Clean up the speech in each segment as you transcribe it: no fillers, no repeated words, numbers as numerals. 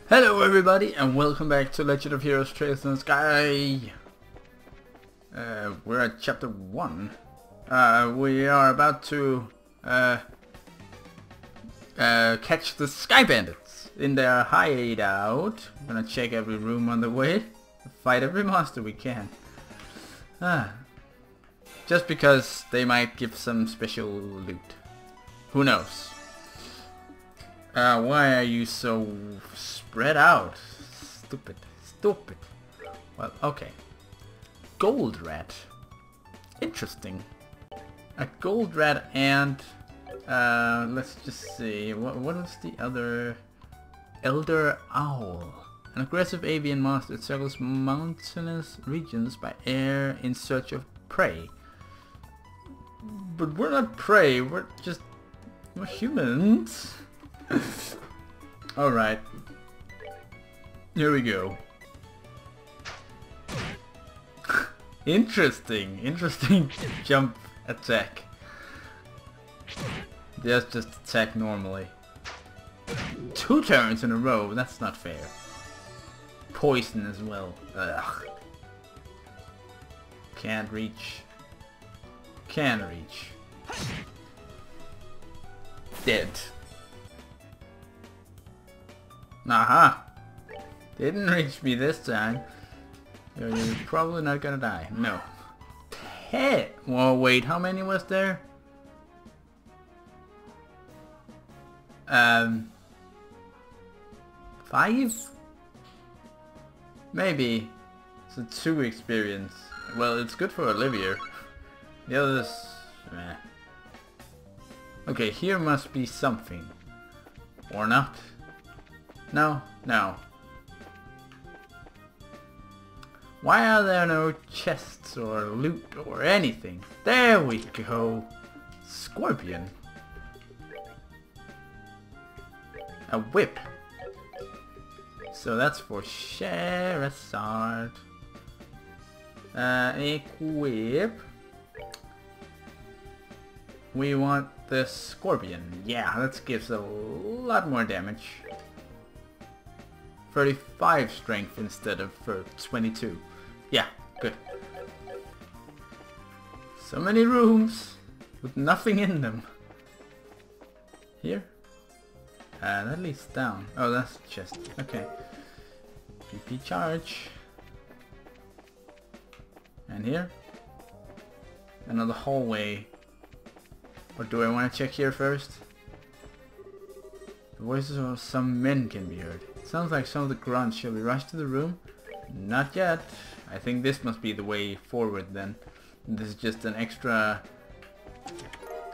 Hello everybody and welcome back to Legend of Heroes Trails in the Sky. We're at chapter 1. We are about to catch the Sky Bandits in their hideout. I'm gonna check every room on the way, fight every monster we can. Just because they might give some special loot. Who knows? Why are you so spread out? Stupid. Stupid. Well, okay. Gold rat. Interesting. A gold rat and... let's just see. What is the other... Elder owl. An aggressive avian monster that circles mountainous regions by air in search of prey. But we're not prey, we're humans. Alright. Here we go. Interesting jump attack. Just attack normally. 2 turns in a row, that's not fair. Poison as well. Ugh. Can't reach. Can reach. Dead. Aha! Didn't reach me this time. You're probably not gonna die. No. 10! Well, wait, how many was there? 5? Maybe. It's a 2 experience. Well, it's good for Olivia. The others... meh. Okay, here must be something. Or not. No, no. Why are there no chests or loot or anything? There we go. Scorpion. A whip. So that's for Sherazard. Equip. We want the scorpion. Yeah, that gives a lot more damage. 35 strength instead of 22. Yeah, good. So many rooms with nothing in them. Here? That leads down. Oh, that's the chest. Okay. PP charge. And here? Another hallway. Or do I want to check here first? The voices of some men can be heard. Sounds like some of the grunts. Shall we rush to the room? Not yet. I think this must be the way forward then. This is just an extra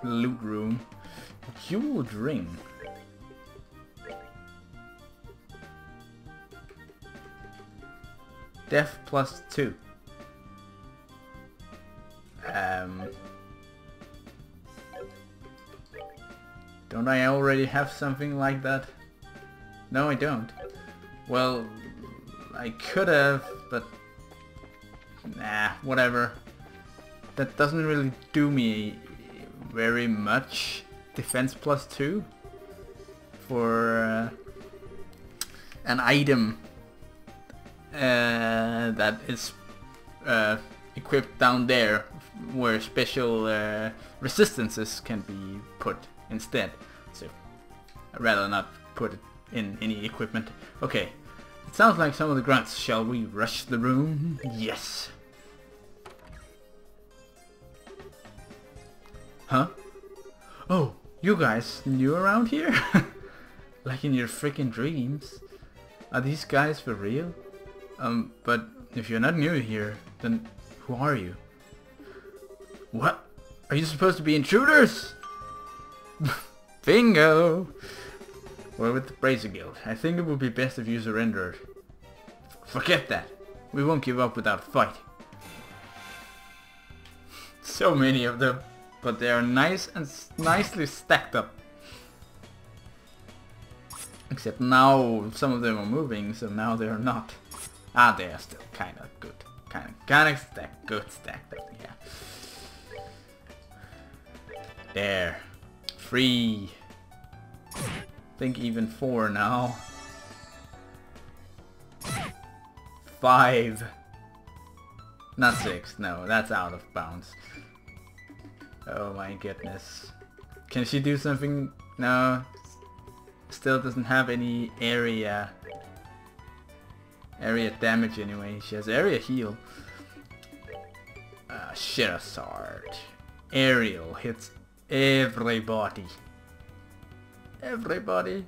loot room. Jeweled ring. Death +2. Don't I already have something like that? No, I don't. Well, I could have, but... nah, whatever. That doesn't really do me very much. Defense +2 for an item that is equipped down there, where special resistances can be put instead. So I'd rather not put it in any equipment. Okay, it sounds like some of the grunts. Shall we rush the room? Yes. Huh? Oh, you guys new around here? Like in your freaking dreams. Are these guys for real? But if you're not new here, then who are you? What? Are you supposed to be intruders? Bingo! We're with the Brazier Guild. I think it would be best if you surrendered. Forget that. We won't give up without a fight. So many of them, but they are nice and nicely stacked up. Except now some of them are moving, so now they are not. Ah, they are still kind of good. Kind of stacked up, yeah. There. 3. I think even 4 now. 5. Not 6, no, that's out of bounds. Oh my goodness. Can she do something? No. Still doesn't have any area damage anyway. She has area heal. Sherazard. Aerial hits everybody. Everybody.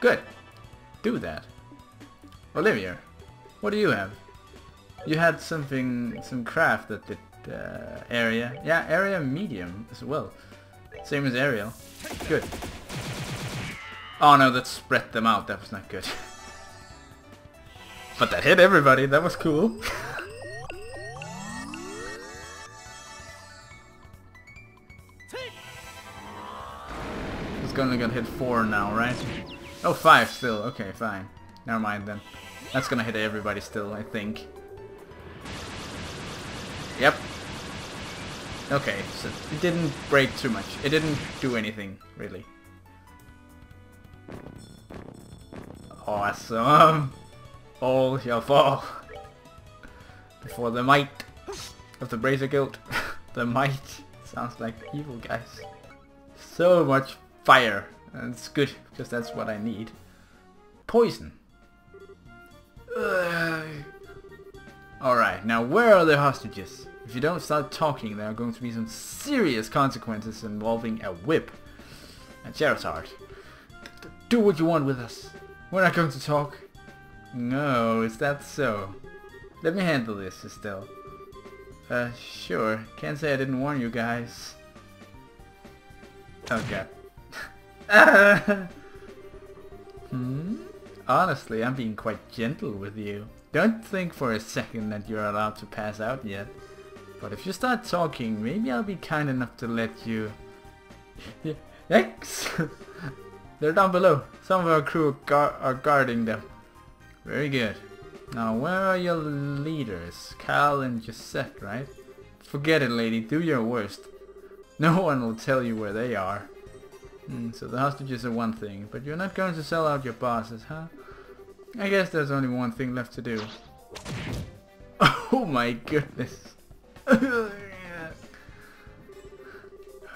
Good. Do that. Olivia, what do you have? You had something, some craft that did area. Yeah, area medium as well. Same as aerial. Good. Oh no, that spread them out. That was not good. But that hit everybody. That was cool. It's gonna get hit 4 now, right? Oh, 5 still. Okay, fine. Never mind then. That's gonna hit everybody still, I think. Yep. Okay, so it didn't break too much. It didn't do anything, really. Awesome! All shall fall. Before the might of the Brazier Guild. The might. Sounds like evil, guys. So much fire. And it's good, because that's what I need. Poison. Alright, now where are the hostages? If you don't start talking, there are going to be some serious consequences involving a whip. And Sherazard, do what you want with us. We're not going to talk. No, is that so? Let me handle this, Estelle. Sure. Can't say I didn't warn you guys. Oh god. Honestly, I'm being quite gentle with you. Don't think for a second that you're allowed to pass out yet. But if you start talking, maybe I'll be kind enough to let you... X! They're down below. Some of our crew are guarding them. Very good. Now, where are your leaders? Cal and Gisette, right? Forget it, lady. Do your worst. No one will tell you where they are. So the hostages are one thing, but you're not going to sell out your bosses, huh? I guess there's only one thing left to do. Oh my goodness.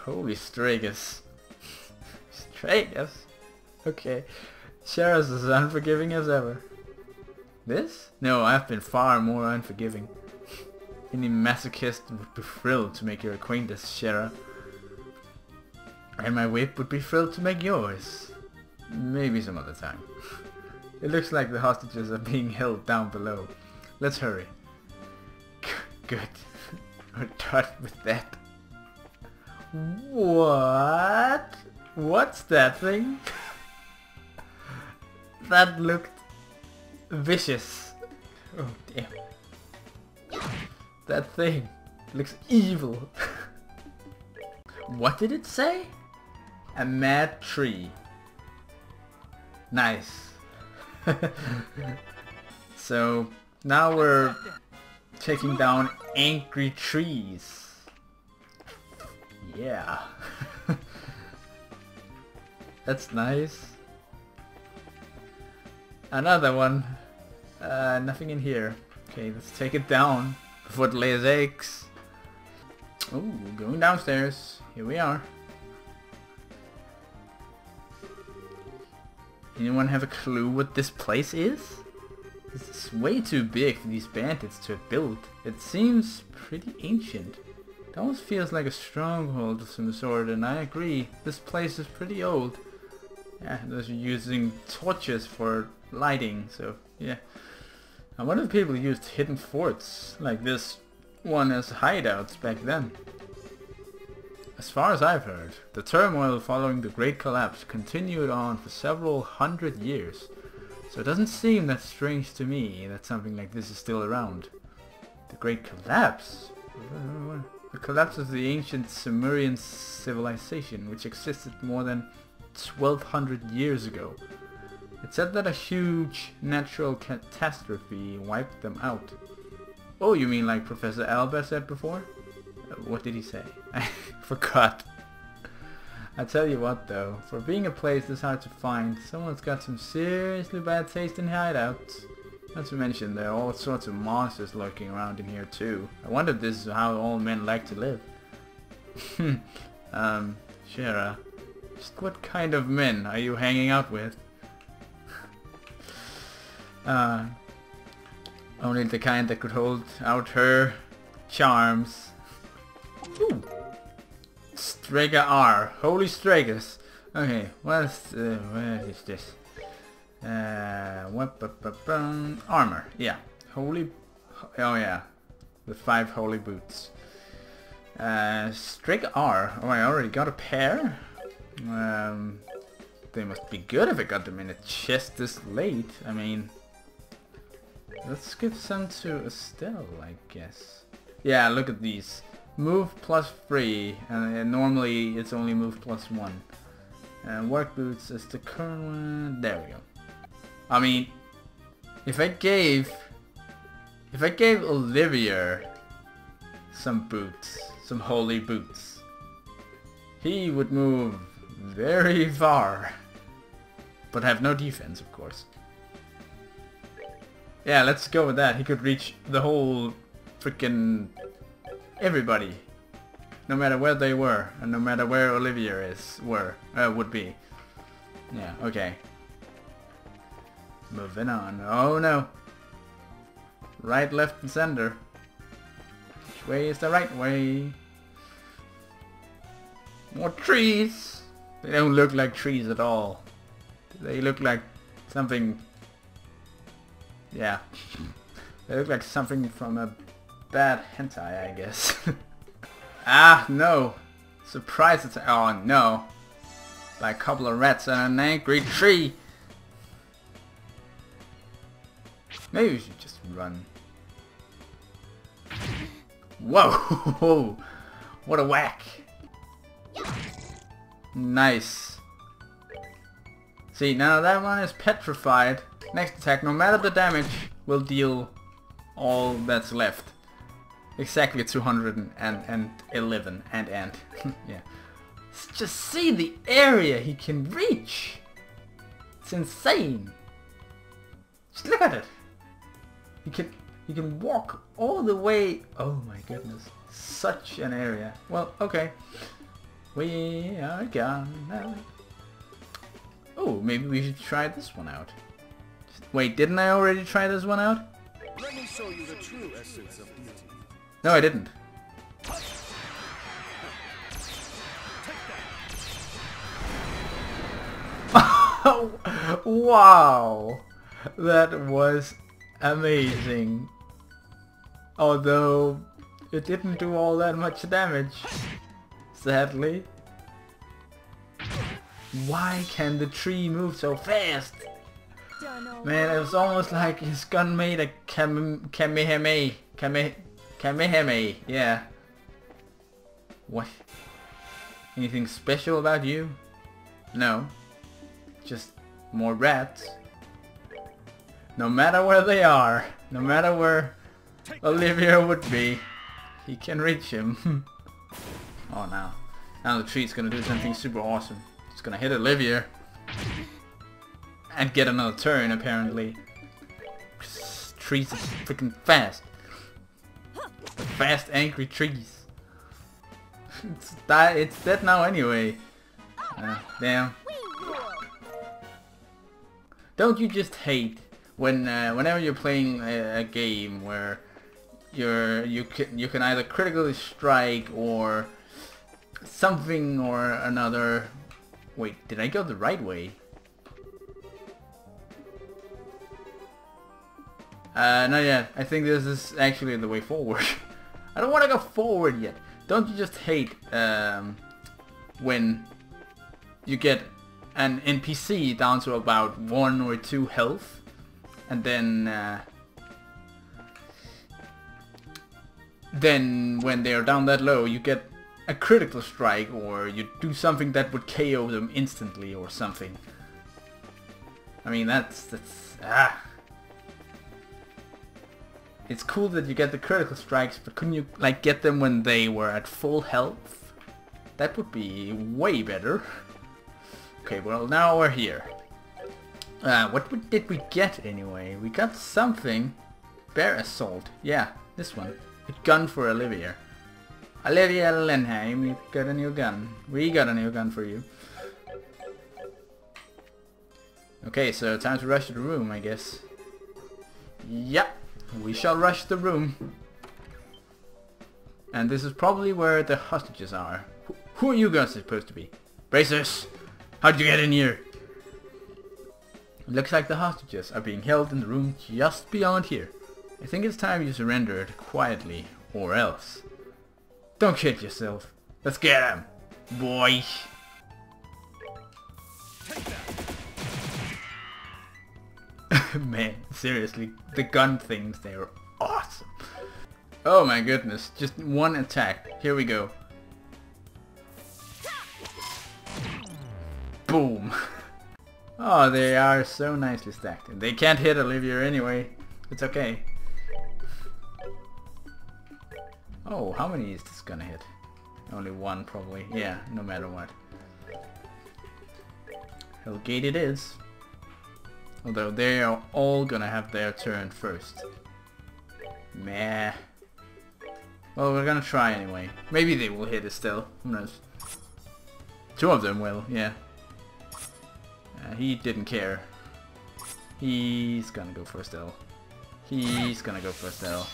Holy Stragus. Stragus? Okay. Sheraz is as unforgiving as ever. This? No, I've been far more unforgiving. Any masochist would be thrilled to make your acquaintance, Shera. And my whip would be thrilled to make yours. Maybe some other time. It looks like the hostages are being held down below. Let's hurry. Good. We're done with that. What? What's that thing? That looked vicious. Oh damn. That thing looks evil. What did it say? A mad tree. Nice. So now we're taking down angry trees. Yeah. That's nice. Another one. Nothing in here. Okay, let's take it down before it lays eggs. Ooh, going downstairs. Here we are. Anyone have a clue what this place is? This is way too big for these bandits to have built. It seems pretty ancient. It almost feels like a stronghold of some sort, and I agree, this place is pretty old. Yeah, those are using torches for lighting, so yeah. I wonder if people used hidden forts like this one as hideouts back then. As far as I've heard, the turmoil following the Great Collapse continued on for several hundred years, so it doesn't seem that strange to me that something like this is still around. The Great Collapse? The collapse of the ancient Sumerian civilization, which existed more than 1200 years ago. It said that a huge natural catastrophe wiped them out. Oh, you mean like Professor Albert said before? What did he say? I forgot. I tell you what though, for being a place this hard to find, someone's got some seriously bad taste in hideouts. Not to mention there are all sorts of monsters lurking around in here too. I wonder if this is how all men like to live. Shara, just what kind of men are you hanging out with? Only the kind that could hold out her charms. Ooh. Strega R. Holy Stragus. Okay, where is this? Armor. Yeah. Holy... Oh yeah. The 5 holy boots. Strega R. Oh, I already got a pair. They must be good if I got them in a chest this late. I mean... Let's give some to Estelle, I guess. Yeah, look at these. Move plus 3, and normally it's only move plus 1. Work boots is the current one. There we go. I mean, if I gave Olivia some boots, some holy boots, he would move very far, but have no defense, of course. Yeah, let's go with that. He could reach the whole freaking everybody, no matter where they were, and no matter where Olivia would be. Yeah, okay. Moving on. Oh no. Right, left, and center. Which way is the right way? More trees. They don't look like trees at all. They look like something... Yeah. They look like something from a bad hentai, I guess. Ah, no. Surprise attack. Oh, no. By a couple of rats and an angry tree. Maybe we should just run. Whoa! What a whack. Nice. See, now that one is petrified. Next attack, no matter the damage, will deal all that's left. Exactly 211 and yeah. Just see the area he can reach. It's insane. Just look at it. He can walk all the way. Oh my goodness. Such an area. Well, okay. We are gonna... Oh, maybe we should try this one out. Wait, didn't I already try this one out? Let me show you the true essence of beauty. No, I didn't. Wow! That was amazing. Although it didn't do all that much damage, sadly. Why can the tree move so fast? Man, it was almost like his gun made a Kamehameha. Yeah. What? Anything special about you? No. Just more rats. No matter where they are, no matter where Olivia would be, he can reach him. Oh, now the tree's gonna do something super awesome. It's gonna hit Olivia. And get another turn, apparently. Trees are freaking fast. The fast, angry trees. It's dead now anyway. Damn. Don't you just hate when whenever you're playing a game where you can either critically strike or something or another. Wait, did I go the right way? Not yet. I think this is actually the way forward. I don't want to go forward yet. Don't you just hate when you get an NPC down to about 1 or 2 health, and then when they are down that low, you get a critical strike, or you do something that would KO them instantly or something. I mean, that's It's cool that you get the critical strikes, but couldn't you like get them when they were at full health? That would be way better. Okay, well now we're here. Did we get anyway? We got something. Bear assault. Yeah, this one. A gun for Olivia. Olivia Lenheim, you got a new gun. We got a new gun for you. Okay, so time to rush to the room, I guess. Yep, we shall rush the room. And this is probably where the hostages are. Who are you guys supposed to be? Bracers! How'd you get in here? It looks like the hostages are being held in the room just beyond here. I think it's time you surrendered quietly, or else. Don't kid yourself. Let's get him, boy. Man, seriously, the gun things, they are awesome. Oh my goodness, just one attack. Here we go. Boom. Oh, they are so nicely stacked. And they can't hit Olivia anyway. It's okay. Oh, how many is this gonna hit? Only one probably. Yeah, no matter what. Hellgate it is. Although they are all gonna have their turn first. Meh. Well, we're gonna try anyway. Maybe they will hit it still. Who knows? Two of them will, yeah. He didn't care. He's gonna go for a still. He's gonna go for a still.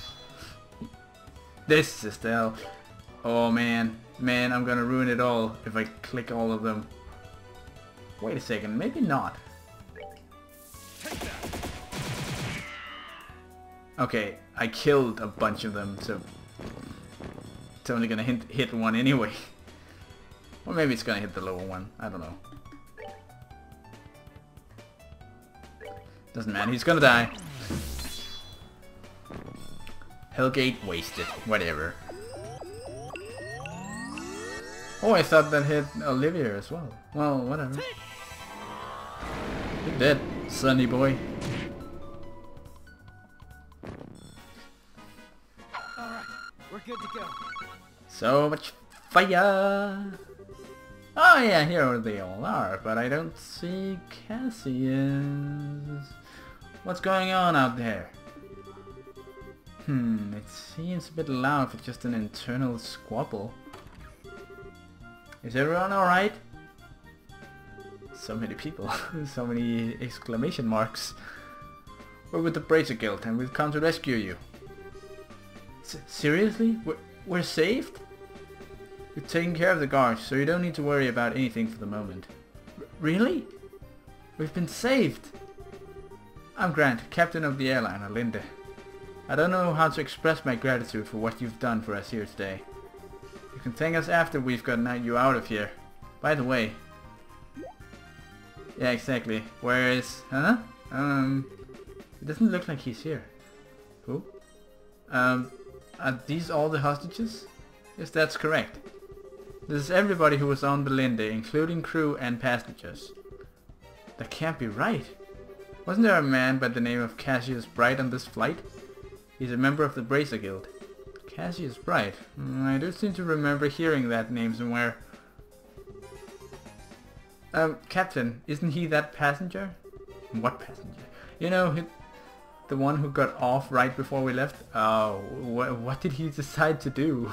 This is still. Oh man. Man, I'm gonna ruin it all if I click all of them. Wait a second, maybe not. Okay, I killed a bunch of them, so it's only gonna hit one anyway. Or maybe it's gonna hit the lower one, I don't know. Doesn't matter, he's gonna die. Hellgate wasted, whatever. Oh, I thought that hit Olivia as well. Well, whatever. You're dead, sonny boy. Alright, we're good to go. So much fire! Oh yeah, here they all are, but I don't see Cassius. What's going on out there? It seems a bit loud for just an internal squabble. Is everyone alright? So many people, so many exclamation marks. We're with the Bracer Guild and we've come to rescue you. Seriously? We're saved? We're taking care of the guards, so you don't need to worry about anything for the moment. Really? We've been saved! I'm Grant, captain of the airliner, Linde. I don't know how to express my gratitude for what you've done for us here today. You can thank us after we've gotten you out of here. By the way... Yeah, exactly. Where is... Huh? It doesn't look like he's here. Who? Are these all the hostages? Yes, that's correct. This is everybody who was on the Linde, including crew and passengers. That can't be right. Wasn't there a man by the name of Cassius Bright on this flight? He's a member of the Bracer Guild. Cassius Bright? I do seem to remember hearing that name somewhere. Captain, isn't he that passenger? What passenger? You know, the one who got off right before we left? Oh, what did he decide to do?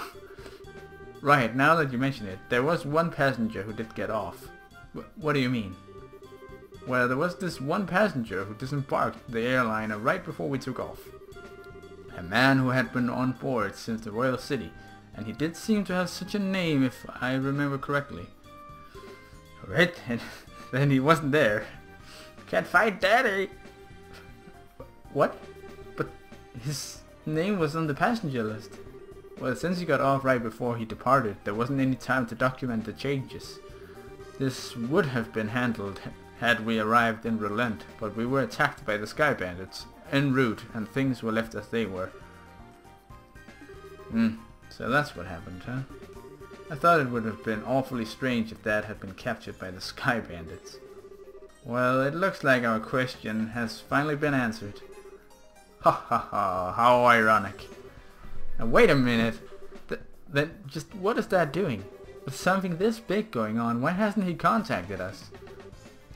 Right, now that you mention it, there was one passenger who did get off. What do you mean? Well, there was this one passenger who disembarked the airliner right before we took off. A man who had been on board since the Royal City, and he did seem to have such a name if I remember correctly. Right, and then he wasn't there. Can't find Daddy! What? But his name was on the passenger list. Well, since he got off right before he departed, there wasn't any time to document the changes. This would have been handled had we arrived in Relent, but we were attacked by the Sky Bandits en route and things were left as they were. So that's what happened, huh? I thought it would have been awfully strange if Dad had been captured by the Sky Bandits. Well, it looks like our question has finally been answered. Ha ha ha, how ironic. Now wait a minute. Then just what is Dad doing? With something this big going on, why hasn't he contacted us?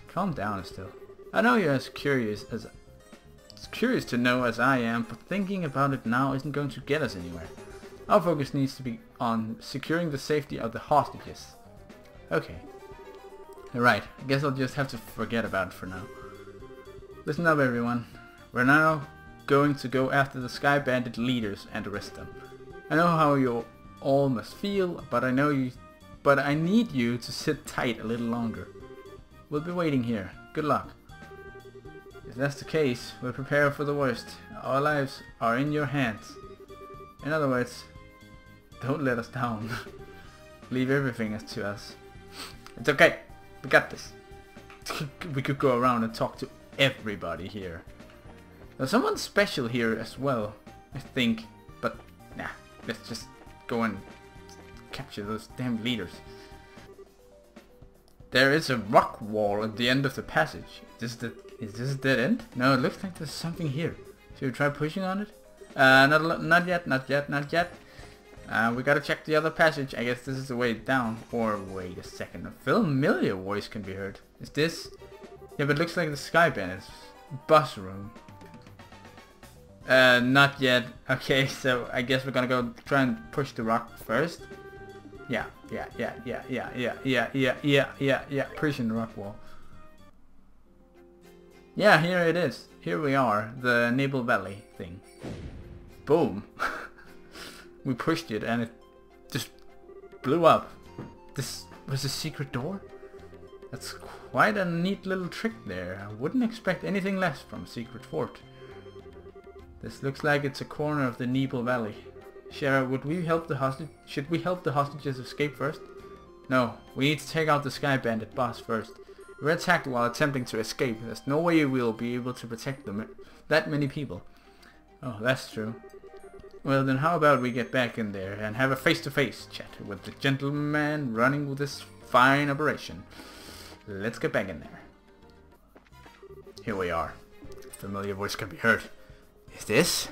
Calm down, Estelle. I know you're as curious to know as I am, but thinking about it now isn't going to get us anywhere. Our focus needs to be on securing the safety of the hostages. Okay. Alright, I guess I'll just have to forget about it for now. Listen up everyone. We're now going to go after the Sky Bandit leaders and arrest them. I know how you all must feel, but I need you to sit tight a little longer. We'll be waiting here. Good luck. If that's the case, we'll prepare for the worst. Our lives are in your hands. In other words, don't let us down. Leave everything to us. It's okay. We got this. We could go around and talk to everybody here. There's someone special here as well, I think. But, nah. Let's just go and capture those damn leaders. There is a rock wall at the end of the passage. Is this a dead end? No, it looks like there's something here. Should we try pushing on it? Not yet. We gotta check the other passage. I guess this is the way down. Or wait a second, a familiar voice can be heard. Is this? Yeah, but it looks like the Sky Bandit's bus room. Not yet. Okay, so I guess we're gonna go try and push the rock first. Yeah. Pushing the rock wall. Yeah, here it is. Here we are, the Nibble Valley thing. Boom. We pushed it and it just blew up. This was a secret door? That's quite a neat little trick there. I wouldn't expect anything less from a secret fort. This looks like it's a corner of the Nibble Valley. Shara, should we help the hostages escape first? No, we need to take out the Sky Bandit boss first. We were attacked while attempting to escape. There's no way we'll be able to protect them. That many people. Oh, that's true. Well then how about we get back in there and have a face-to-face chat with the gentleman running with this fine operation. Let's get back in there. Here we are. Familiar voice can be heard. Is this?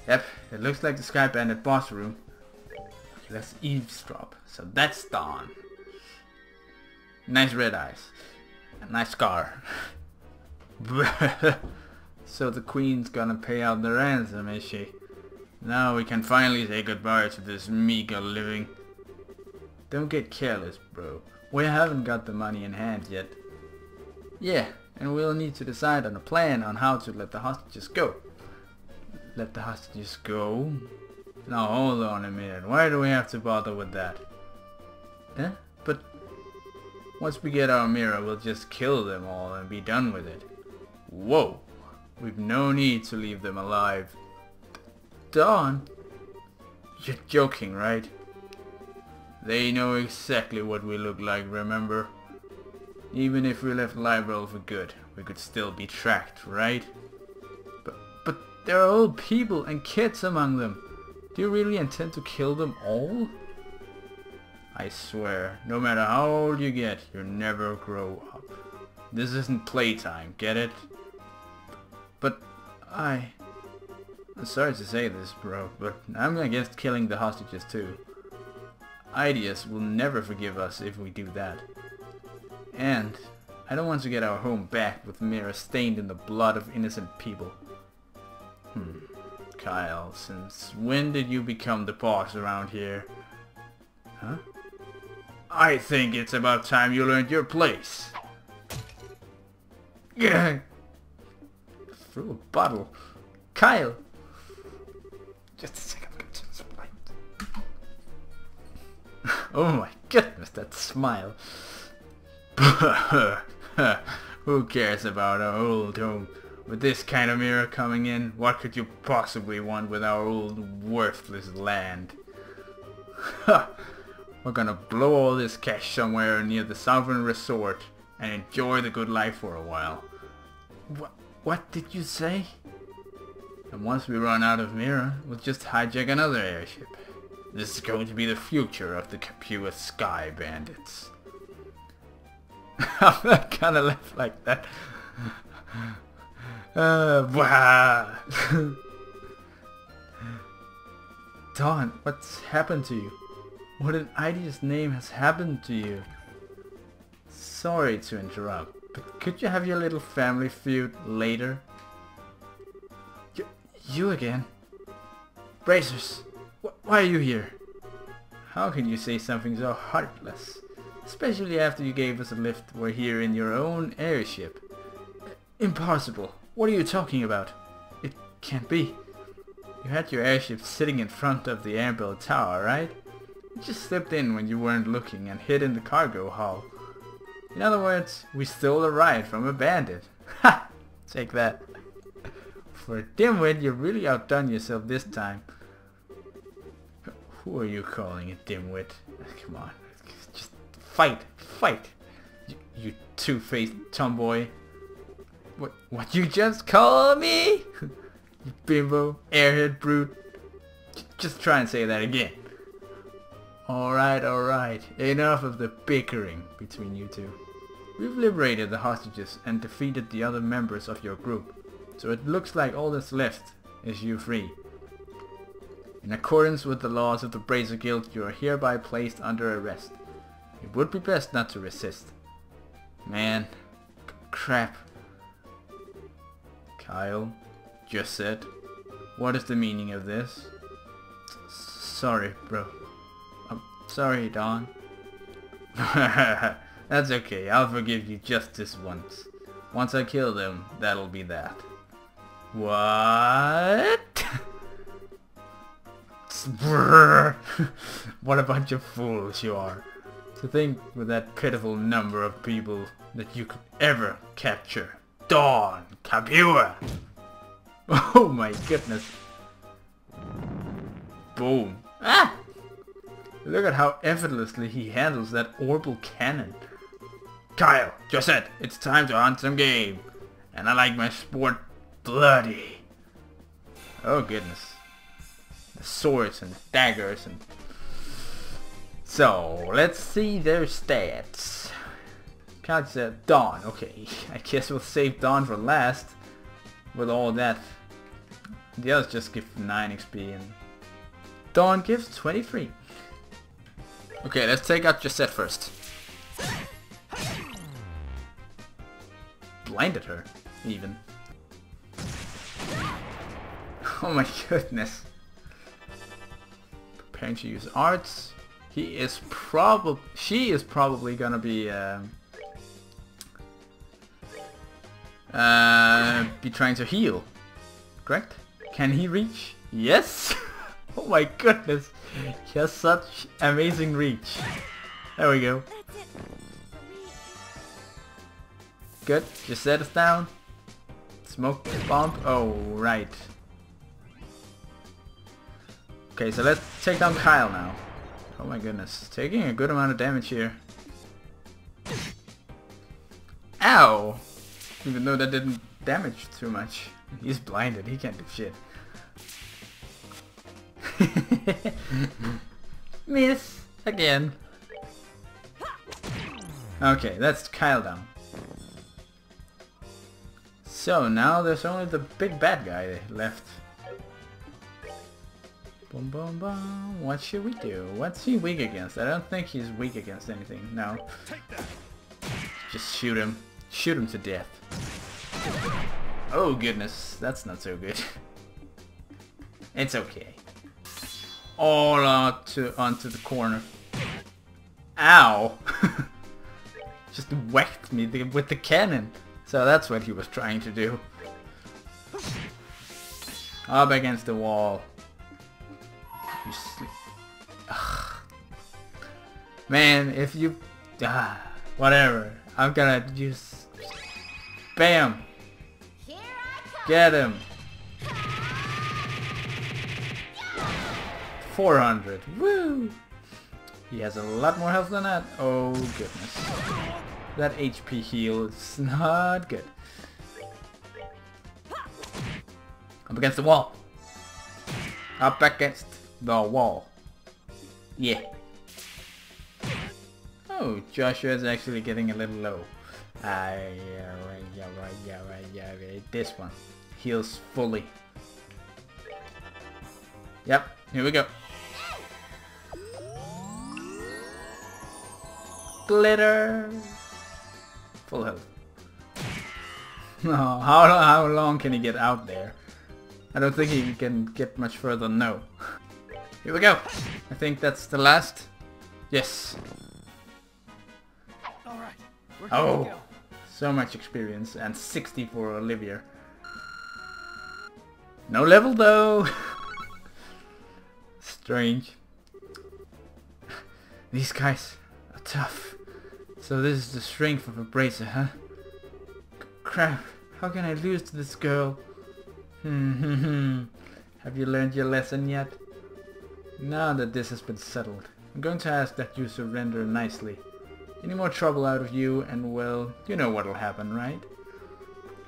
Yep, it looks like the Sky Bandit boss room. Okay, let's eavesdrop. So that's Dawn. Nice red eyes. A nice scar. So the queen's gonna pay out the ransom, is she? Now we can finally say goodbye to this meager living. Don't get careless, bro. We haven't got the money in hand yet. Yeah, and we'll need to decide on a plan on how to let the hostages go. Let the hostages go? Now hold on a minute. Why do we have to bother with that? Eh? But once we get our mirror, we'll just kill them all and be done with it. Whoa! We've no need to leave them alive. Dawn? You're joking, right? They know exactly what we look like, remember? Even if we left Liberal for good, we could still be tracked, right? But there are old people and kids among them. Do you really intend to kill them all? I swear, no matter how old you get, you'll never grow up. This isn't playtime, get it? But I'm sorry to say this, bro, but I'm against killing the hostages too. Ideas will never forgive us if we do that. And I don't want to get our home back with Mira stained in the blood of innocent people. Kyle, since when did you become the boss around here? Huh? I think it's about time you learned your place. Threw a bottle. Kyle! Just a second. Oh my goodness, that smile. Who cares about our old home? With this kind of mirror coming in, what could you possibly want with our old worthless land? We're gonna blow all this cash somewhere near the Sovereign Resort and enjoy the good life for a while. What did you say? And once we run out of mirror, we'll just hijack another airship. This is going to be the future of the pure Sky Bandits. I'm not gonna laugh like that. Dawn, what's happened to you? What in Idiot's name has happened to you? Sorry to interrupt, But could you have your little family feud later? You again? Bracers, why are you here? How can you say something so heartless? Especially after you gave us a lift. We're here in your own airship. Impossible. What are you talking about? It can't be. You had your airship sitting in front of the airboat tower, right? You just slipped in when you weren't looking and hid in the cargo hull. In other words, we stole a ride from a bandit. Ha! Take that. For a dimwit, you really outdone yourself this time. Who are you calling a dimwit? Come on. Just fight. Fight. You two-faced tomboy. What you just call me? You bimbo, airhead brute. Just try and say that again. Alright. Enough of the bickering between you two. We've liberated the hostages and defeated the other members of your group. So it looks like all that's left is you free. In accordance with the laws of the Bracer Guild, you are hereby placed under arrest. It would be best not to resist. Man. Crap. Kyle, just said. What is the meaning of this? Sorry, bro. I'm sorry, Don. That's okay, I'll forgive you just this once. Once I kill them, that'll be that. What? What a bunch of fools you are. To think with that pitiful number of people that you could ever capture. Dawn Capua! Oh my goodness. Boom. Ah! Look at how effortlessly he handles that orbital cannon. Kyle, just said, it's time to hunt some game. And I like my sport bloody. Oh goodness. The swords and daggers and... So, let's see their stats. Kyle said Dawn. Okay, I guess we'll save Dawn for last. With all that. The others just give 9 XP and... Dawn gives 23. Okay, let's take out Josette first. Blinded her, even. Oh my goodness. Preparing to use arts. She is probably gonna be trying to heal. Correct? Can he reach? Yes! Oh my goodness. He has such amazing reach. There we go. Good. Just set us down. Smoke bomb. Oh, right. Okay, so let's take down Kyle now. Oh my goodness. Taking a good amount of damage here. Ow! Even though that didn't damage too much. He's blinded. He can't do shit. Miss! Again. Okay, that's Kyle down. So now there's only the big bad guy left. Boom boom boom. What should we do? What's he weak against? I don't think he's weak against anything. No. Just shoot him. Shoot him to death. Oh goodness, that's not so good. It's okay. All onto the corner. Ow! Just whacked me with the cannon. So that's what he was trying to do. Up against the wall. You sleep. Man, if you... whatever. I'm gonna use... Bam! Get him! 400. Woo! He has a lot more health than that. Oh goodness. That HP heal is not good. Up against the wall. Up against the wall. Yeah. Oh, Joshua is actually getting a little low. This one heals fully. Yep, here we go. Glitter. Full health. No, how long can he get out there? I don't think he can get much further, no. Here we go. I think that's the last. Yes. Alright, we're good to go. So much experience, and 60 for Olivia. No level though. Strange. These guys are tough. So this is the strength of a bracer, huh? Crap, how can I lose to this girl? Have you learned your lesson yet? Now that this has been settled, I'm going to ask that you surrender nicely. Any more trouble out of you, and well, you know what'll happen, right?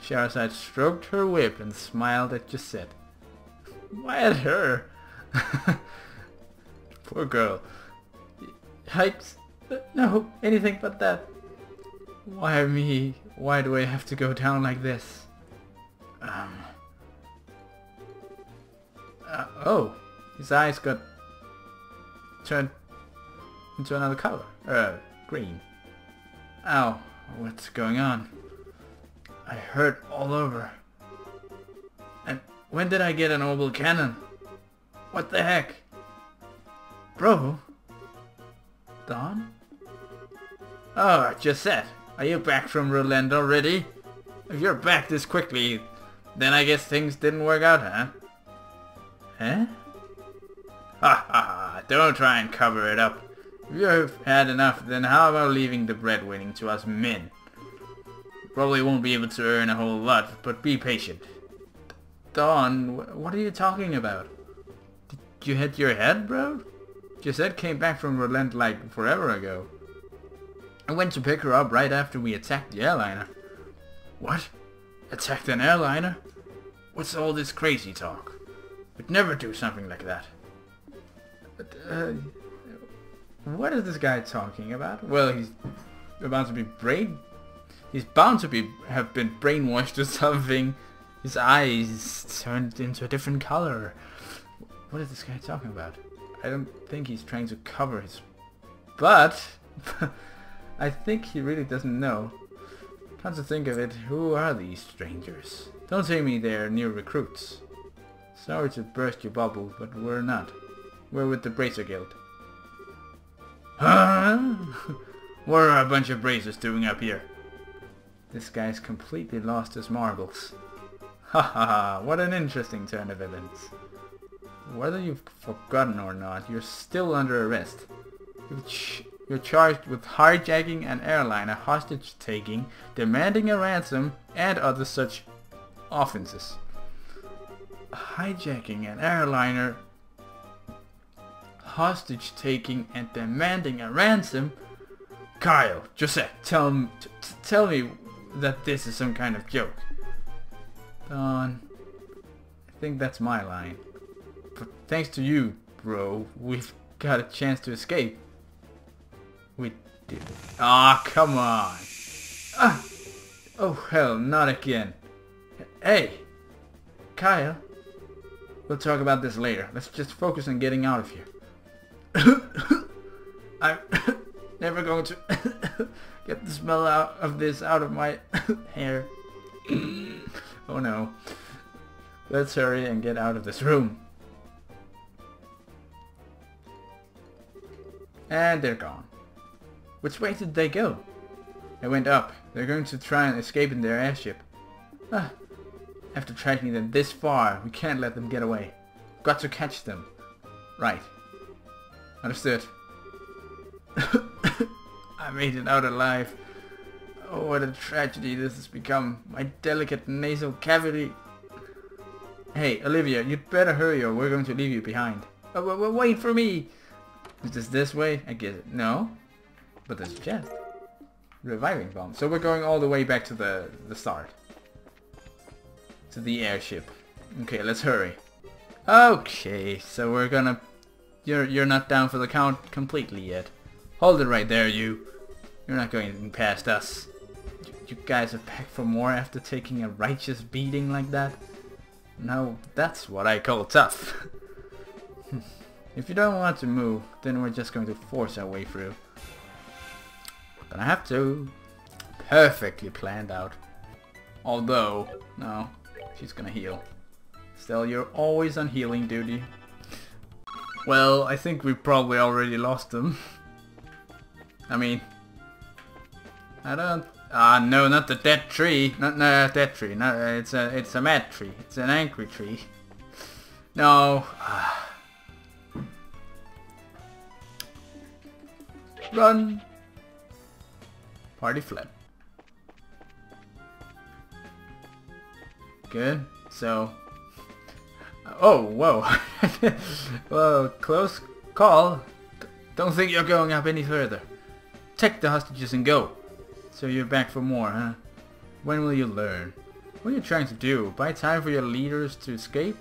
Shahrazad stroked her whip and smiled at Josette. Why at her? Poor girl. Heights? No, anything but that. Why me? Why do I have to go down like this? Oh, his eyes got turned into another color. Green. Ow, what's going on? I hurt all over. And when did I get an orbital cannon? What the heck? Bro? Dawn? Oh, Josette, are you back from Roland already? If you're back this quickly, then I guess things didn't work out, huh? Huh? Ha ha ha, don't try and cover it up. If you've had enough, then how about leaving the breadwinning to us men? You probably won't be able to earn a whole lot, but be patient. Dawn, what are you talking about? Did you hit your head, bro? Josette came back from Roland like forever ago. I went to pick her up right after we attacked the airliner. What? Attacked an airliner? What's all this crazy talk? We'd never do something like that. But, what is this guy talking about? Well, he's about to be He's bound to have been brainwashed or something. His eyes turned into a different color. What is this guy talking about? I don't think he's trying to cover his butt. I think he really doesn't know. Come to think of it, who are these strangers? Don't tell me they're new recruits. Sorry to burst your bubble, but we're not. We're with the Bracer Guild. Huh? What are a bunch of bracers doing up here? This guy's completely lost his marbles. Ha ha ha, what an interesting turn of events. Whether you've forgotten or not, you're still under arrest. You're charged with hijacking an airliner, hostage-taking, demanding a ransom, and other such offenses. Hijacking an airliner, hostage-taking, and demanding a ransom? Kyle, Josette, tell me that this is some kind of joke. Dawn, I think that's my line. But thanks to you, bro, we've got a chance to escape. We did. Ah, come on. Ah. Oh hell, not again. Hey, Kyle. We'll talk about this later. Let's just focus on getting out of here. I'm never going to get the smell of this out of my hair. Oh no. Let's hurry and get out of this room. And they're gone. Which way did they go? They went up. They're going to try and escape in their airship. Ah. After tracking them this far, we can't let them get away. Got to catch them. Right. Understood. I made it out alive. Oh, what a tragedy this has become. My delicate nasal cavity. Hey, Olivia, you'd better hurry or we're going to leave you behind. Wait for me! Is this way? I guess it. No. But there's a chest. Reviving bomb. So we're going all the way back to the start. To the airship. Okay, let's hurry. Okay, so we're gonna... You're not down for the count completely yet. Hold it right there, you. You're not going past us. You guys are back for more after taking a righteous beating like that? Now, that's what I call tough. If you don't want to move, then we're just going to force our way through. We're gonna have to. Perfectly planned out. Although, no, she's gonna heal. Still, you're always on healing duty. Well, I think we probably already lost them. I mean, I don't. No, not the dead tree. Not dead tree. No, it's a mad tree. It's an angry tree. No. Run. Party fled. Good. So. Oh, whoa. Well, close call. Don't think you're going up any further. Take the hostages and go. So you're back for more, huh? When will you learn? What are you trying to do? Buy time for your leaders to escape?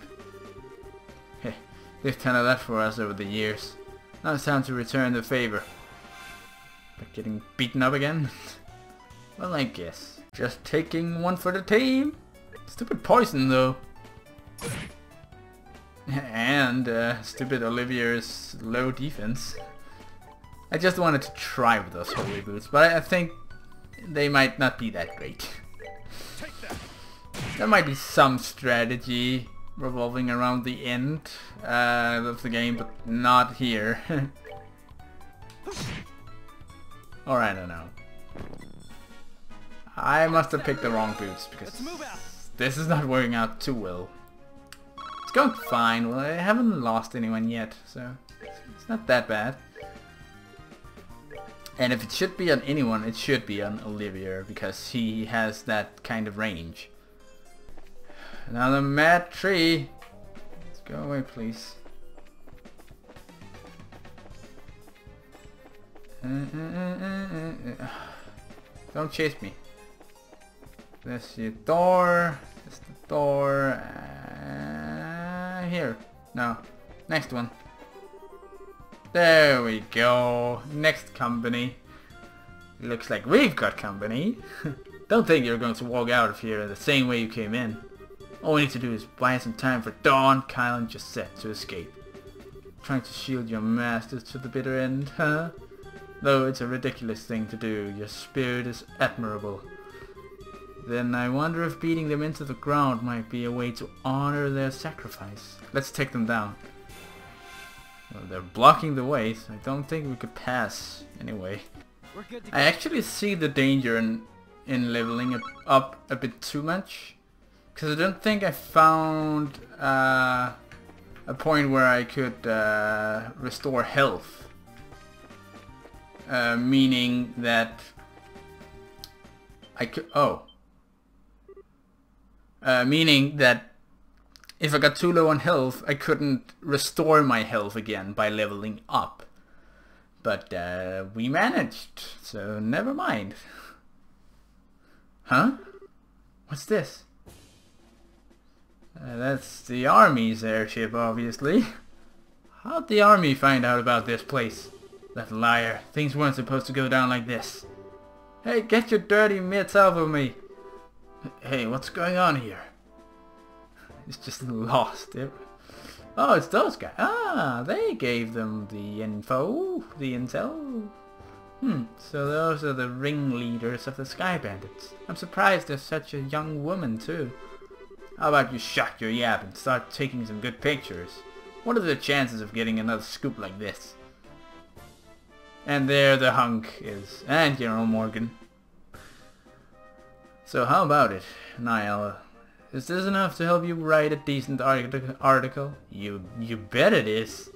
Heh, they've done a lot for us over the years. Now it's time to return the favor. But getting beaten up again? Well, I guess. Just taking one for the team. Stupid poison, though. And stupid Olivia's low defense. I just wanted to try with those holy boots, but I think they might not be that great. There might be some strategy revolving around the end of the game, but not here. Or I don't know. I must have picked the wrong boots because this is not working out too well. It's going fine. Well, I haven't lost anyone yet, so it's not that bad. And if it should be on anyone, it should be on Olivia, because he has that kind of range. Another mad tree. Let's go away, please. Don't chase me. There's your door. There's the door. Here. No. Next one. There we go. Next company. Looks like we've got company. Don't think you're going to walk out of here the same way you came in. All we need to do is buy some time for Dawn, Kyle, and Josette to escape. Trying to shield your masters to the bitter end, huh? Though it's a ridiculous thing to do, your spirit is admirable. Then I wonder if beating them into the ground might be a way to honor their sacrifice. Let's take them down. Well, they're blocking the way, so I don't think we could pass anyway. I actually see the danger in leveling it up a bit too much, because I don't think I found a point where I could restore health. Meaning that I could... meaning that if I got too low on health, I couldn't restore my health again by leveling up. But we managed, so never mind. Huh? What's this? That's the army's airship, obviously. How'd the army find out about this place? That liar. Things weren't supposed to go down like this. Hey, get your dirty mitts off of me. Hey, what's going on here? It's just lost. Oh, it's those guys. Ah, they gave them the info, the intel. So those are the ringleaders of the Sky Bandits. I'm surprised there's such a young woman too. How about you shut your yap and start taking some good pictures? What are the chances of getting another scoop like this? And there the hunk is. And General Morgan. So how about it, Niall? Is this enough to help you write a decent article? You bet it is.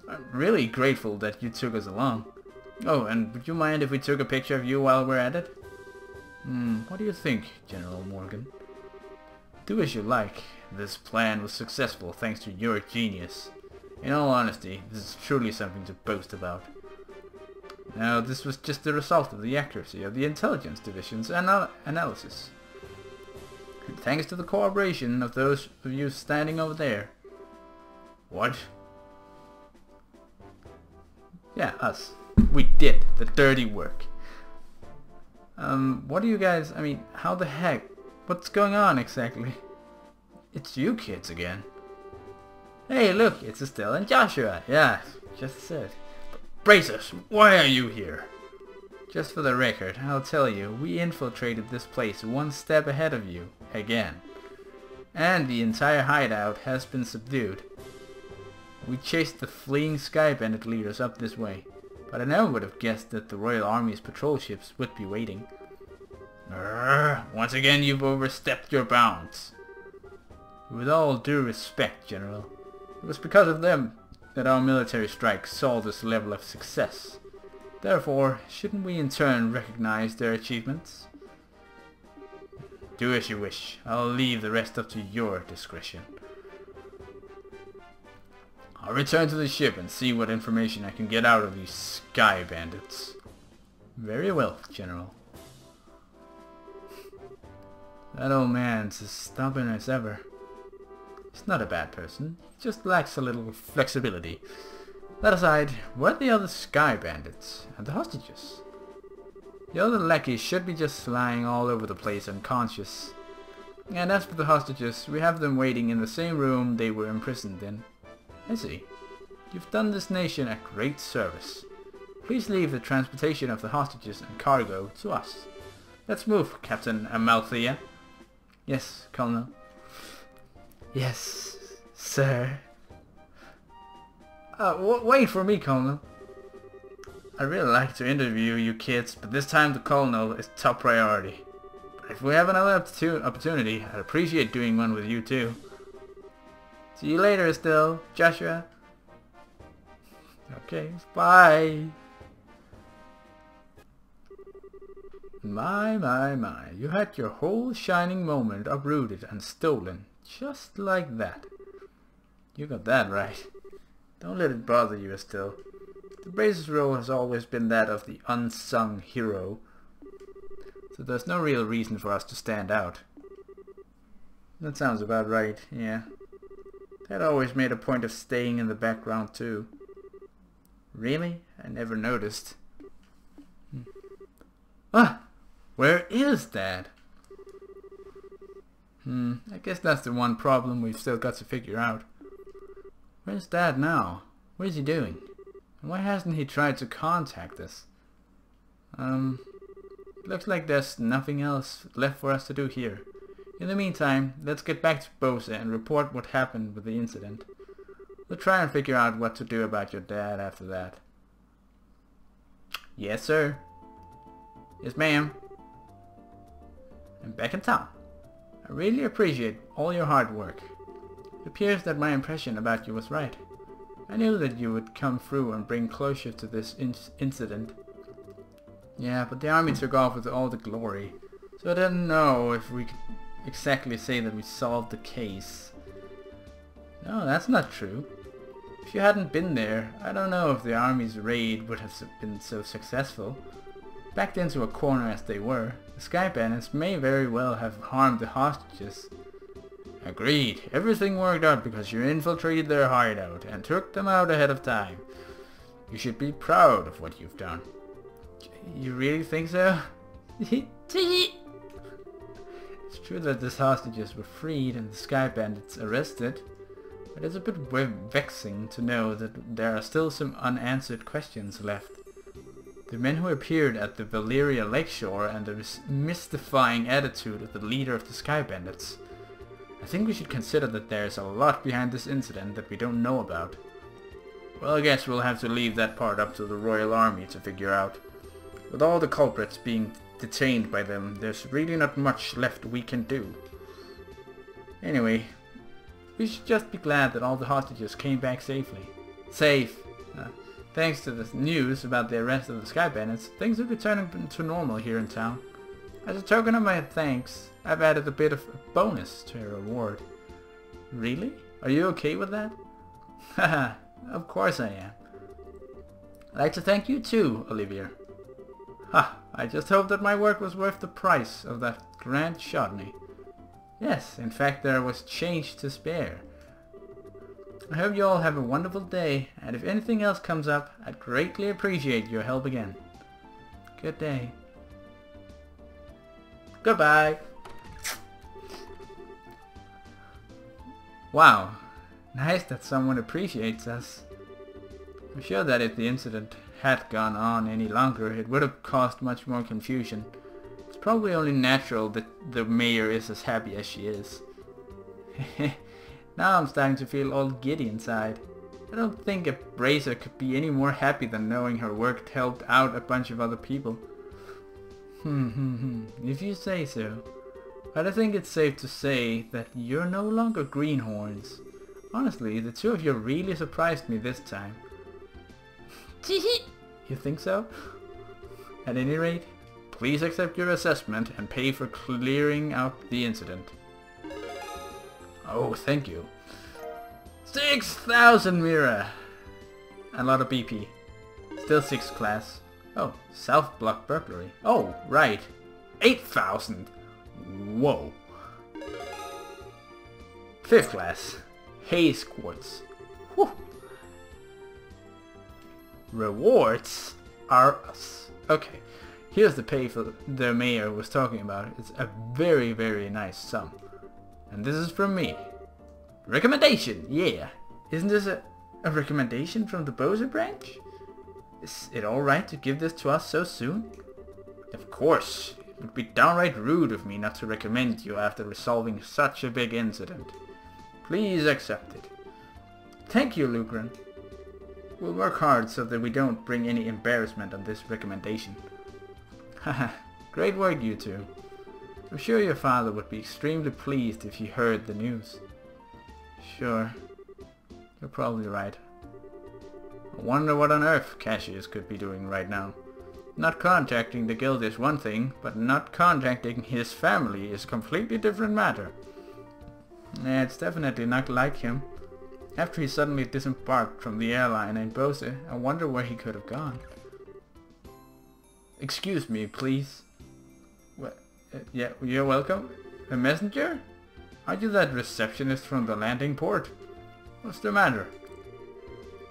I'm really grateful that you took us along. Oh, and would you mind if we took a picture of you while we're at it? What do you think, General Morgan? Do as you like. This plan was successful thanks to your genius. In all honesty, this is truly something to boast about. Now, this was just the result of the accuracy of the intelligence division's analysis. And thanks to the cooperation of those of you standing over there. What? Yeah, us. We did the dirty work. What do you guys... I mean, how the heck? What's going on exactly? It's you kids again. Hey, look, it's Estelle and Joshua. Yeah, just said. Brazos, why are you here? Just for the record, I'll tell you, we infiltrated this place one step ahead of you. again. And the entire hideout has been subdued. We chased the fleeing Sky Bandit leaders up this way, but I never would have guessed that the Royal Army's patrol ships would be waiting. Once again you've overstepped your bounds. With all due respect, General, it was because of them that our military strike saw this level of success. Therefore, shouldn't we in turn recognize their achievements? Do as you wish. I'll leave the rest up to your discretion. I'll return to the ship and see what information I can get out of these Sky Bandits. Very well, General. That old man's as stubborn as ever. He's not a bad person, he just lacks a little flexibility. That aside, where are the other Sky Bandits? And the hostages? The other lackeys should be just lying all over the place unconscious. And as for the hostages, we have them waiting in the same room they were imprisoned in. I see. You've done this nation a great service. Please leave the transportation of the hostages and cargo to us. Let's move, Captain Amalthea. Yes, Colonel. Yes, sir. Wait for me, Colonel. I'd really like to interview you kids, but this time the Colonel is top priority. But if we have another opportunity, I'd appreciate doing one with you too. See you later, Estelle, Joshua. Okay, bye. My, you had your whole shining moment uprooted and stolen, just like that. You got that right. Don't let it bother you, Estelle. The Brace's role has always been that of the unsung hero, so there's no real reason for us to stand out. That sounds about right, yeah. Dad always made a point of staying in the background too. Really? I never noticed. Ah! Where is Dad? I guess that's the one problem we've still got to figure out. Where's Dad now? What is he doing? And why hasn't he tried to contact us? Looks like there's nothing else left for us to do here. In the meantime, let's get back to Bose and report what happened with the incident. We'll try and figure out what to do about your dad after that. Yes, sir. Yes, ma'am. I'm back in town. I really appreciate all your hard work. It appears that my impression about you was right. I knew that you would come through and bring closure to this incident. Yeah, but the army took off with all the glory, so I didn't know if we could exactly say that we solved the case. No, that's not true. If you hadn't been there, I don't know if the army's raid would have been so successful. Backed into a corner as they were, the Sky Bandits may very well have harmed the hostages. Agreed. Everything worked out because you infiltrated their hideout and took them out ahead of time. You should be proud of what you've done. You really think so? It's true that the hostages were freed and the Sky Bandits arrested, but it's a bit vexing to know that there are still some unanswered questions left. The men who appeared at the Valeria Lakeshore and the mystifying attitude of the leader of the Sky Bandits. I think we should consider that there's a lot behind this incident that we don't know about. Well, I guess we'll have to leave that part up to the Royal Army to figure out. With all the culprits being detained by them, there's really not much left we can do. Anyway, we should just be glad that all the hostages came back safely. Safe! Thanks to the news about the arrest of the Sky Bandits, things are returning to normal here in town. As a token of my thanks, I've added a bit of a bonus to your reward. Really? Are you okay with that? Haha, of course I am. I'd like to thank you too, Olivia. Ha, I just hope that my work was worth the price of that grand Chardonnay. Yes, in fact there was change to spare. I hope you all have a wonderful day, and if anything else comes up, I'd greatly appreciate your help again. Good day. Goodbye. Wow, nice that someone appreciates us. I'm sure that if the incident had gone on any longer, it would have caused much more confusion. It's probably only natural that the mayor is as happy as she is. Now I'm starting to feel all giddy inside. I don't think a bracer could be any more happy than knowing her work helped out a bunch of other people. If you say so. But I think it's safe to say that you're no longer greenhorns. Honestly, the two of you really surprised me this time. You think so? At any rate, please accept your assessment and pay for clearing out the incident. Oh, thank you. 6,000 Mira! A lot of BP. Still 6th class. Oh, South Block burglary. Oh, right. 8,000! Whoa. 5th class. Haze Quartz. Whew. Rewards are us. Okay, here's the pay for the mayor was talking about. It's a very, very nice sum. And this is from me. Recommendation, yeah. Isn't this a recommendation from the Bowser branch? Is it alright to give this to us so soon? Of course. It would be downright rude of me not to recommend you after resolving such a big incident. Please accept it. Thank you, Lucran. We'll work hard so that we don't bring any embarrassment on this recommendation. Haha, great work you two. I'm sure your father would be extremely pleased if he heard the news. Sure, you're probably right. I wonder what on earth Cassius could be doing right now. Not contacting the guild is one thing, but not contacting his family is a completely different matter. Yeah, it's definitely not like him. After he suddenly disembarked from the airline in Bose, I wonder where he could have gone. Excuse me, please. What? Yeah, you're welcome. A messenger? Are you that receptionist from the landing port? What's the matter?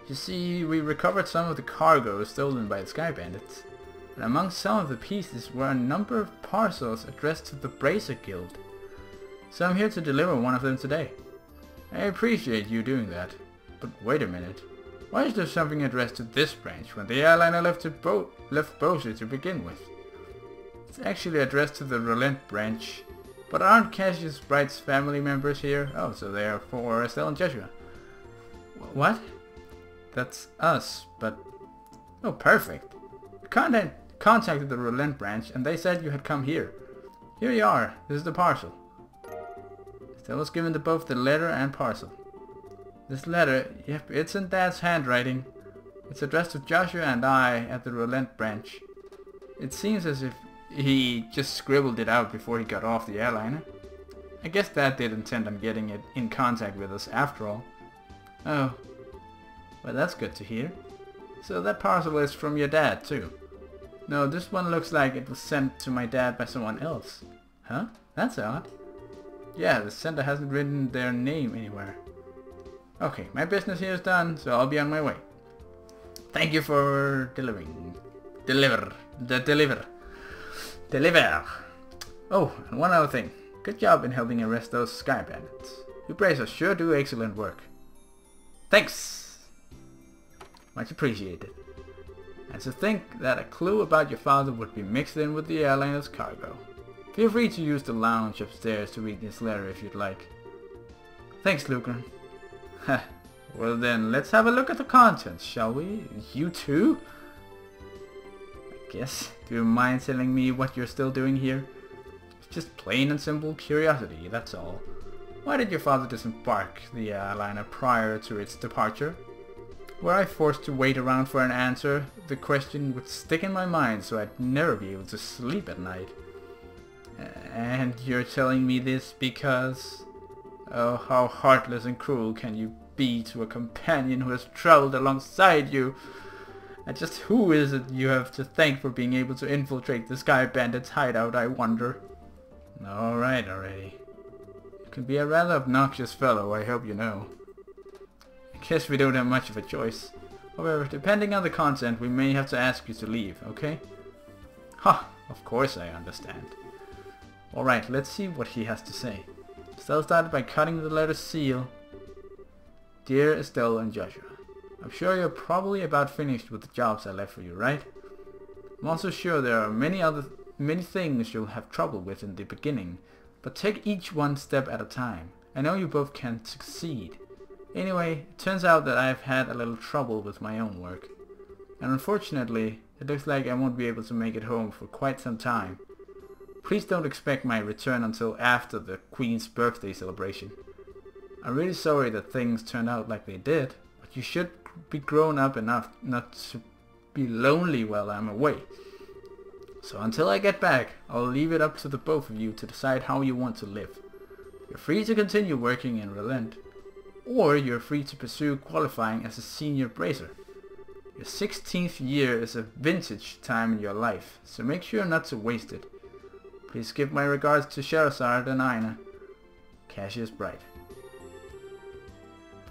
You see, we recovered some of the cargo stolen by the Sky Bandits. And among some of the pieces were a number of parcels addressed to the Bracer Guild. So I'm here to deliver one of them today. I appreciate you doing that. But wait a minute. Why is there something addressed to this branch when the airliner left Bose to begin with? It's actually addressed to the Relent branch. But aren't Cassius Bright's family members here? Oh, so they are for Estelle and Joshua. What? That's us, but... Oh, perfect. Contacted the Relent branch and they said you had come here. Here you are. This is the parcel. Estelle was given to both the letter and parcel. This letter, yep, it's in Dad's handwriting. It's addressed to Joshua and I at the Relent branch. It seems as if he just scribbled it out before he got off the airliner. I guess Dad did intend on getting it in contact with us after all. Oh, well that's good to hear. So that parcel is from your dad too. No, this one looks like it was sent to my dad by someone else. Huh? That's odd. Yeah, the sender hasn't written their name anywhere. Okay, my business here is done, so I'll be on my way. Thank you for delivering. Deliver. Oh, and one other thing. Good job in helping arrest those Sky Bandits. You Bracers sure do excellent work. Thanks! Much appreciated. And to think that a clue about your father would be mixed in with the airliner's cargo. Feel free to use the lounge upstairs to read this letter if you'd like. Thanks, Lucran. Well then, let's have a look at the contents, shall we? You too? I guess. Do you mind telling me what you're still doing here? It's just plain and simple curiosity, that's all. Why did your father disembark the airliner prior to its departure? Were I forced to wait around for an answer, the question would stick in my mind so I'd never be able to sleep at night. And you're telling me this because... Oh, how heartless and cruel can you be to a companion who has traveled alongside you? And just who is it you have to thank for being able to infiltrate the Sky Bandits' hideout, I wonder? Alright already. You can be a rather obnoxious fellow, I hope you know. I guess we don't have much of a choice. However, depending on the content, we may have to ask you to leave, okay? Ha! Of course I understand. Alright, let's see what he has to say. Estelle started by cutting the letter seal. Dear Estelle and Joshua, I'm sure you're probably about finished with the jobs I left for you, right? I'm also sure there are many other many things you'll have trouble with in the beginning, but take each one step at a time. I know you both can succeed. Anyway, it turns out that I've had a little trouble with my own work. And unfortunately, it looks like I won't be able to make it home for quite some time. Please don't expect my return until after the Queen's birthday celebration. I'm really sorry that things turned out like they did, but you should be grown up enough not to be lonely while I'm away. So until I get back, I'll leave it up to the both of you to decide how you want to live. You're free to continue working in Relent, or you're free to pursue qualifying as a senior bracer. Your 16th year is a vintage time in your life, so make sure not to waste it. Please give my regards to Sherazard and Aina. Cassius Bright.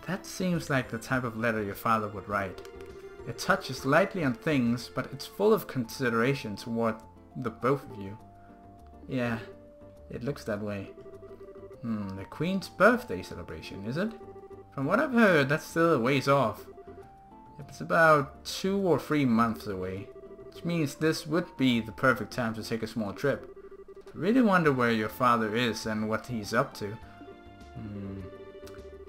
That seems like the type of letter your father would write. It touches lightly on things, but it's full of consideration toward the both of you. Yeah, it looks that way. The Queen's birthday celebration, is it? From what I've heard, that's still a ways off. It's about 2 or 3 months away, which means this would be the perfect time to take a small trip. I really wonder where your father is and what he's up to.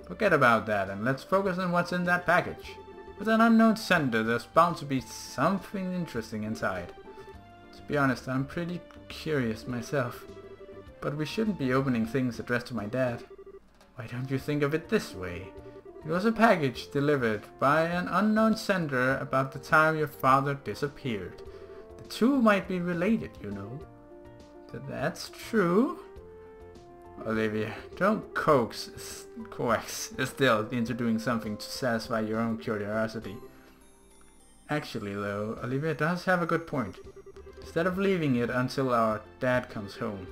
Forget about that and let's focus on what's in that package. With an unknown sender, there's bound to be something interesting inside. To be honest, I'm pretty curious myself. But we shouldn't be opening things addressed to my dad. Why don't you think of it this way? It was a package delivered by an unknown sender about the time your father disappeared. The two might be related, you know. That's true. Olivia, don't coax Estelle into doing something to satisfy your own curiosity. Actually though, Olivia does have a good point. Instead of leaving it until our dad comes home,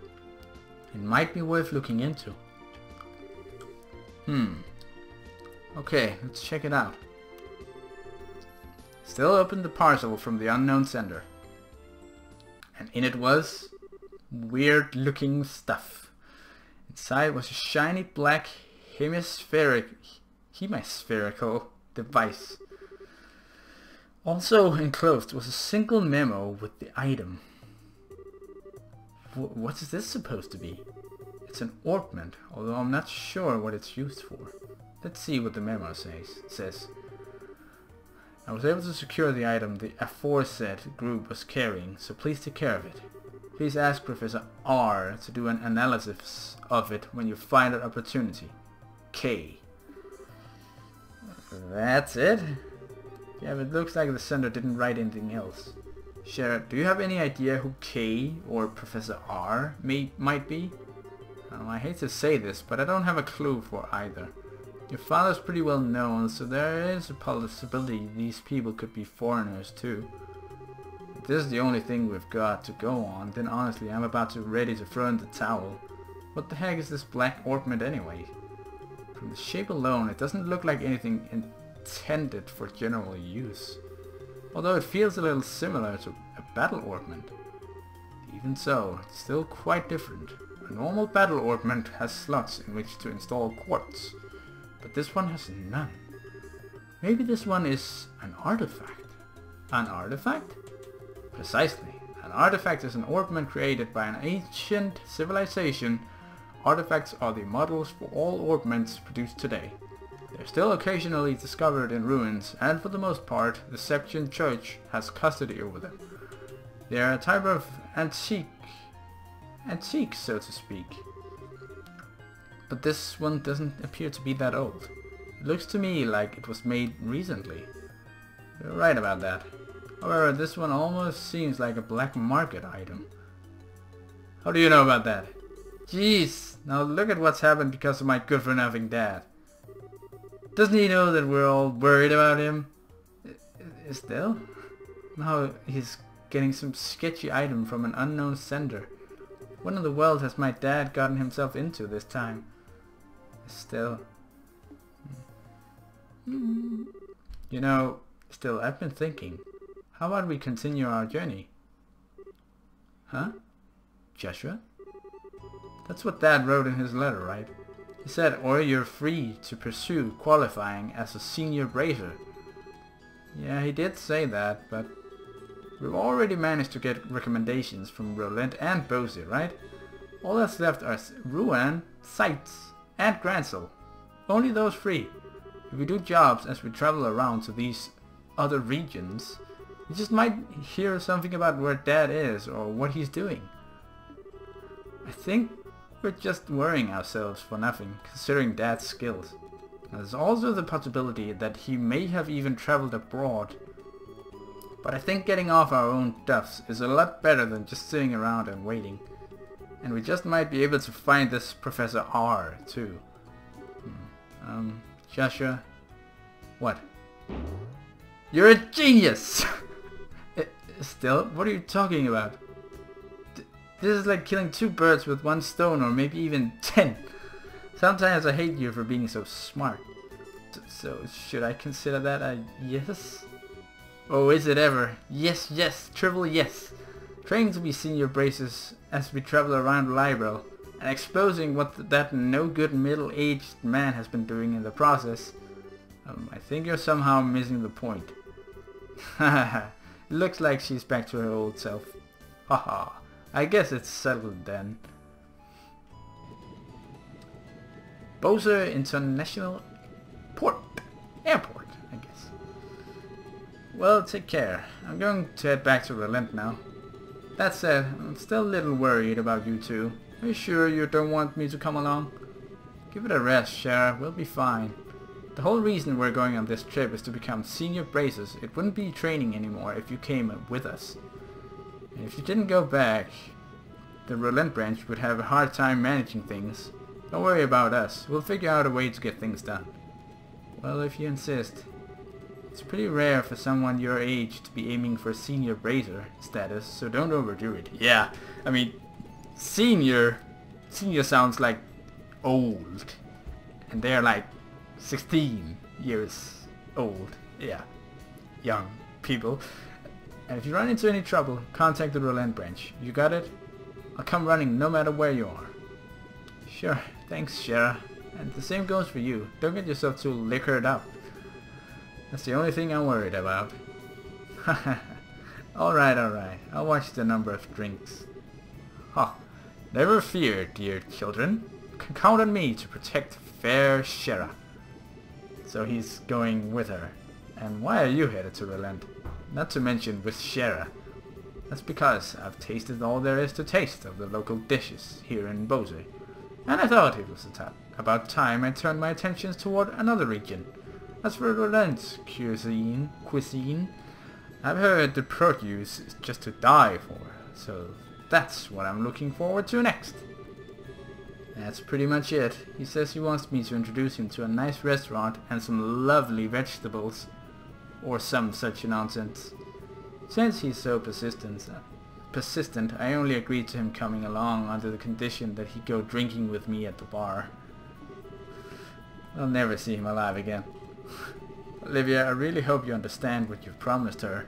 it might be worth looking into. Okay, let's check it out. Still opened the parcel from the unknown sender. And in it was weird looking stuff. Inside was a shiny black hemispherical device. Also enclosed was a single memo with the item. What is this supposed to be? It's an ornament, although I'm not sure what it's used for. Let's see what the memo says. I was able to secure the item the aforesaid group was carrying, so please take care of it. Please ask Professor R to do an analysis of it when you find an opportunity. K. That's it? Yeah, but it looks like the sender didn't write anything else. Sheriff, do you have any idea who K or Professor R might be? I hate to say this, but I don't have a clue for either. Your father's pretty well known, so there is a possibility these people could be foreigners too. If this is the only thing we've got to go on, then honestly I'm about ready to throw in the towel. What the heck is this black ornament anyway? From the shape alone, it doesn't look like anything intended for general use. Although it feels a little similar to a battle ornament. Even so, it's still quite different. A normal battle ornament has slots in which to install quartz, but this one has none. Maybe this one is an artifact. An artifact? Precisely. An artifact is an ornament created by an ancient civilization. Artifacts are the models for all ornaments produced today. They're still occasionally discovered in ruins, and for the most part, the Septian Church has custody over them. They are a type of antique, so to speak. But this one doesn't appear to be that old. It looks to me like it was made recently. You're right about that. However, this one almost seems like a black market item. How do you know about that? Jeez, now look at what's happened because of my good-for-nothing dad. Doesn't he know that we're all worried about him? Estelle? Now he's getting some sketchy item from an unknown sender. What in the world has my dad gotten himself into this time? Estelle. You know, still, I've been thinking. How about we continue our journey? Huh? Joshua? That's what Dad wrote in his letter, right? He said, or you're free to pursue qualifying as a senior bracer. Yeah, he did say that, but We've already managed to get recommendations from Roland and Bose, right? All that's left are Ruan, Sights, and Gransel. Only those three. If we do jobs as we travel around to these other regions, we just might hear something about where Dad is or what he's doing. I think we're just worrying ourselves for nothing, considering Dad's skills. There's also the possibility that he may have even traveled abroad. But I think getting off our own duffs is a lot better than just sitting around and waiting. And we just might be able to find this Professor R, too. Joshua? What? You're a genius! Still, what are you talking about? This is like killing 2 birds with 1 stone, or maybe even 10. Sometimes I hate you for being so smart. So should I consider that a yes? Oh, is it ever? Yes, yes, triple yes. Training to be senior braces as we travel around Libro, and exposing what that no-good middle-aged man has been doing in the process. I think you're somehow missing the point. Haha, it looks like she's back to her old self. Haha, I guess it's settled then. Bose International Airport, I guess. Well, take care. I'm going to head back to Relent now. That said, I'm still a little worried about you two. Are you sure you don't want me to come along? Give it a rest, Shara. We'll be fine. The whole reason we're going on this trip is to become senior bracers. It wouldn't be training anymore if you came with us. And if you didn't go back, the Relent branch would have a hard time managing things. Don't worry about us. We'll figure out a way to get things done. Well, if you insist. It's pretty rare for someone your age to be aiming for senior bracer status, so don't overdo it. Yeah, I mean, senior sounds like old, and they're like 16 years old. Yeah, young people. And if you run into any trouble, contact the Roland branch. You got it? I'll come running no matter where you are. Sure, thanks, Shara. And the same goes for you. Don't get yourself too liquored up. That's the only thing I'm worried about. Alright, alright. I'll watch the number of drinks. Ha! Never fear, dear children. You can count on me to protect fair Shara. So he's going with her. And why are you headed to Relent? Not to mention with Shara. That's because I've tasted all there is to taste of the local dishes here in Bose. And I thought it was about time I turned my attentions toward another region. As for Relent's cuisine, I've heard the produce is just to die for, so that's what I'm looking forward to next. That's pretty much it. He says he wants me to introduce him to a nice restaurant and some lovely vegetables, or some such nonsense. Since he's so persistent, I only agreed to him coming along under the condition that he go drinking with me at the bar. I'll never see him alive again. Olivia, I really hope you understand what you've promised her.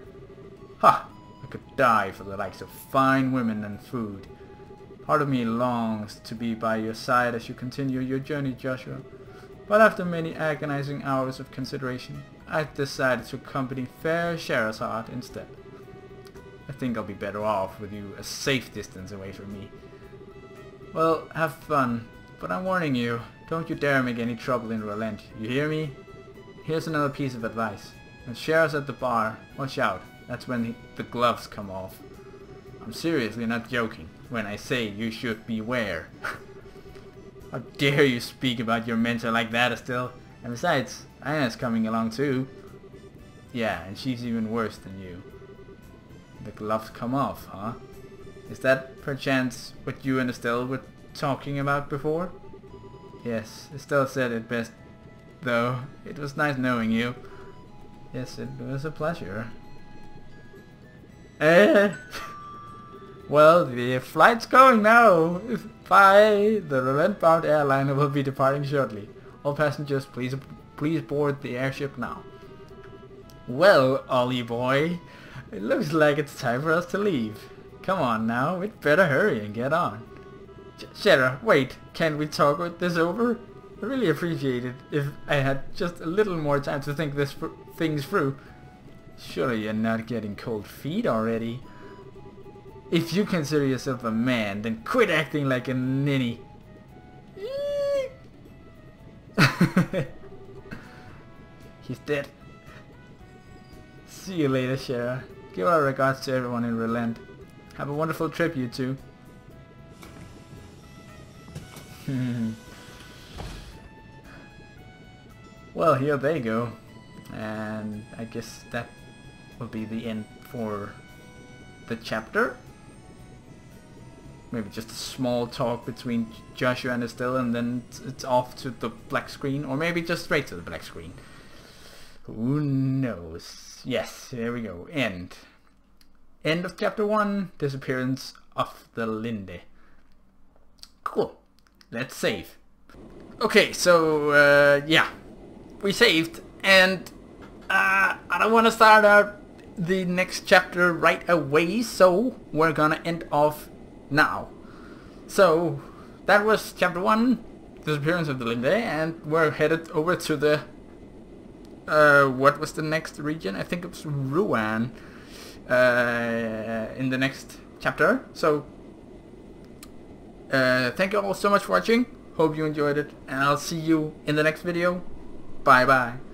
Ha! I could die for the likes of fine women and food. Part of me longs to be by your side as you continue your journey, Joshua. But after many agonizing hours of consideration, I've decided to accompany fair Shara's heart instead. I think I'll be better off with you a safe distance away from me. Well, have fun, but I'm warning you, don't you dare make any trouble in Relent, you hear me? Here's another piece of advice. When Shara's at the bar, watch out, that's when the gloves come off. I'm seriously not joking when I say you should beware. How dare you speak about your mentor like that, Estelle? And besides, Anna's coming along too. Yeah, and she's even worse than you. The gloves come off, huh? Is that perchance what you and Estelle were talking about before? Yes, Estelle said it best, though. It was nice knowing you. Yes, it was a pleasure. Well, the flight's going now. Bye. The Relent-bound airliner will be departing shortly. All passengers, please board the airship now. Well, Ollie boy, it looks like it's time for us to leave. Come on now, we'd better hurry and get on. Shara, wait, can't we talk this over? I really appreciate it if I had just a little more time to think things through. Surely you're not getting cold feet already. If you consider yourself a man, then quit acting like a ninny. He's dead. See you later, Shara. Give our regards to everyone in Relent. Have a wonderful trip, you two. Well, here they go. And I guess that will be the end for the chapter. Maybe just a small talk between Joshua and Estelle, and then it's off to the black screen, or maybe just straight to the black screen. Who knows? Yes, there we go. End. End of chapter 1, disappearance of the Linde. Cool. Let's save. Okay, so yeah, we saved, and I don't want to start out the next chapter right away, so we're gonna end off now. So that was chapter 1, disappearance of the Linde, and we're headed over to the what was the next region? I think it was Ruan in the next chapter. So thank you all so much for watching. Hope you enjoyed it, and I'll see you in the next video. Bye bye.